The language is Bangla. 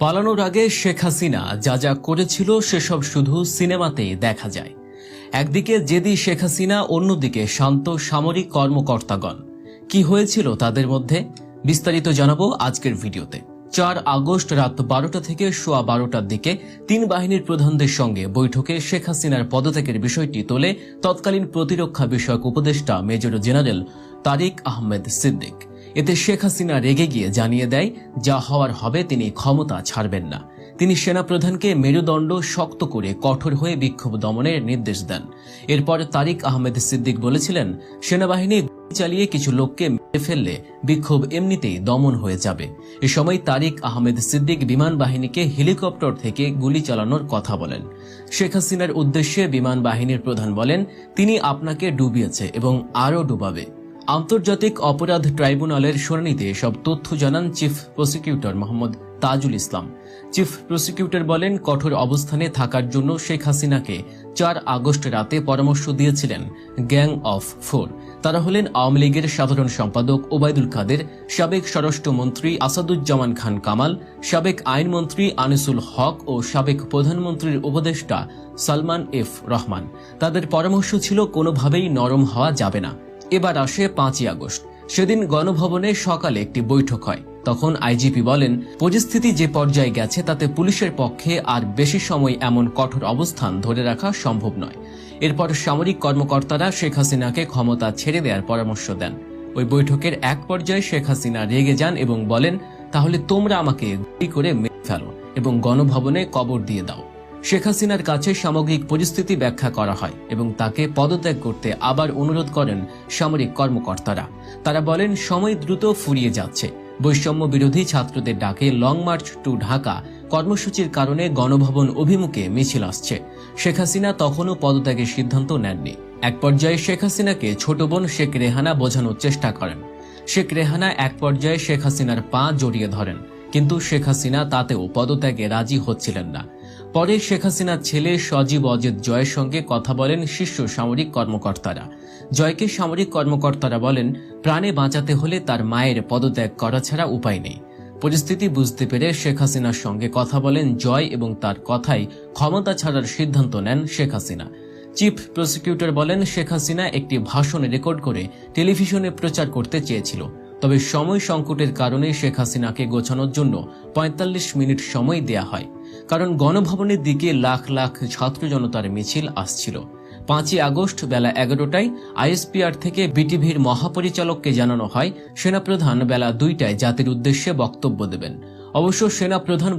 পালানোর আগে শেখ হাসিনা যা যা করেছিল সেসব শুধু সিনেমাতেই দেখা যায়। একদিকে জেদি শেখ হাসিনা, অন্যদিকে শান্ত সামরিক কর্মকর্তাগণ। কি হয়েছিল তাদের মধ্যে বিস্তারিত জানাবো আজকের ভিডিওতে। 4 আগস্ট রাত 12টা থেকে সোয়া 12টার দিকে 3 বাহিনীর প্রধানদের সঙ্গে বৈঠকে শেখ হাসিনার পদত্যাগের বিষয়টি তোলে তৎকালীন প্রতিরক্ষা বিষয়ক উপদেষ্টা মেজর জেনারেল তারিক আহমেদ সিদ্দিক। এতে শেখ হাসিনা রেগে গিয়ে জানিয়ে দেয়, যা হওয়ার হবে, তিনি ক্ষমতা ছাড়বেন না। তিনি সেনাপ্রধানকে মেরুদণ্ড শক্ত করে কঠোর হয়ে বিক্ষোভ দমনের নির্দেশ দেন। এরপর তারিক আহমেদ সিদ্দিক বলেছিলেন, সেনাবাহিনী গুলি চালিয়ে কিছু লোককে মেরে ফেললে বিক্ষোভ এমনিতেই দমন হয়ে যাবে। এ সময় তারিক আহমেদ সিদ্দিক বিমান বাহিনীকে হেলিকপ্টার থেকে গুলি চালানোর কথা বলেন। শেখ হাসিনার উদ্দেশ্যে বিমান বাহিনীর প্রধান বলেন, তিনি আপনাকে ডুবিয়েছে এবং আরও ডুবাবে। আন্তর্জাতিক অপরাধ ট্রাইব্যুনালের শুনানিতে সব তথ্য জানান chief prosecutor Mohammad Tajul Islam. Chief prosecutor বলেন, কঠোর অবস্থানে থাকার জন্য শেখ হাসিনাকে 4 আগস্ট রাতে পরামর্শ দিয়েছিলেন গ্যাং অফ 4। তারা হলেন আওয়ামী লীগের সাধারণ সম্পাদক ওবায়দুল কাদের, সাবেক স্বরাষ্ট্রমন্ত্রী আসাদুজ্জামান খান কামাল, সাবেক আইনমন্ত্রী আনিসুল হক ও সাবেক প্রধানমন্ত্রীর উপদেষ্টা সালমান এফ রহমান। তাদের পরামর্শ ছিল কোনোভাবেই নরম হওয়া যাবে না। এবার আসে 5ই আগস্ট। সেদিন গণভবনে সকালে একটি বৈঠক হয়। তখন আইজিপি বলেন, পরিস্থিতি যে পর্যায়ে গেছে তাতে পুলিশের পক্ষে আর বেশি সময় এমন কঠোর অবস্থান ধরে রাখা সম্ভব নয়। এরপর সামরিক কর্মকর্তারা শেখ হাসিনাকে ক্ষমতা ছেড়ে দেওয়ার পরামর্শ দেন। ওই বৈঠকের এক পর্যায়ে শেখ হাসিনা রেগে যান এবং বলেন, তাহলে তোমরা আমাকে গুলি করে মেরে ফেলো এবং গণভবনে কবর দিয়ে দাও। শেখ হাসিনার কাছে সামগ্রিক পরিস্থিতি ব্যাখ্যা করা হয় এবং তাকে পদত্যাগ করতে আবার অনুরোধ করেন সামরিক কর্মকর্তারা। তারা বলেন, সময় দ্রুত ফুরিয়ে যাচ্ছে। বৈষম্য বিরোধী ছাত্রদের ডাকে লং মার্চ টু ঢাকা কর্মসূচির কারণে গণভবন অভিমুখে মিছিল আসছে। শেখ হাসিনা তখনও পদত্যাগের সিদ্ধান্ত নেননি। এক পর্যায়ে শেখ হাসিনাকে ছোট বোন শেখ রেহানা বোঝানোর চেষ্টা করেন। শেখ রেহানা এক পর্যায়ে শেখ হাসিনার পা জড়িয়ে ধরেন, কিন্তু শেখ হাসিনা তাতেও পদত্যাগে রাজি হচ্ছিলেন না। পরে শেখ হাসিনার ছেলে সজীব অজিত জয়ের সঙ্গে কথা বলেন শীর্ষ সামরিক কর্মকর্তারা। জয়কে সামরিক কর্মকর্তারা বলেন, প্রাণে বাঁচাতে হলে তার মায়ের পদত্যাগ করা ছাড়া উপায় নেই। পরিস্থিতি বুঝতে পেরে শেখ হাসিনার সঙ্গে কথা বলেন জয় এবং তার কথায় ক্ষমতা ছাড়ার সিদ্ধান্ত নেন শেখ হাসিনা। চিফ প্রসিকিউটর বলেন, শেখ হাসিনা একটি ভাষণ রেকর্ড করে টেলিভিশনে প্রচার করতে চেয়েছিল, তবে সময় সংকটের কারণে শেখ হাসিনাকে গোছানোর জন্য 45 মিনিট সময় দেয়া হয়, কারণ গণভবনের দিকে লাখ লাখ ছাত্র জনতার মিছিল আসছিল। 5ই আগস্ট বেলা 11টায় আইএসপিআর থেকে বিটিভির মহাপরিচালককে জানানো হয় সেনাপ্রধান বেলা 2টায় জাতির উদ্দেশ্যে বক্তব্য দেবেন। অবশ্য সেনাপ্রধান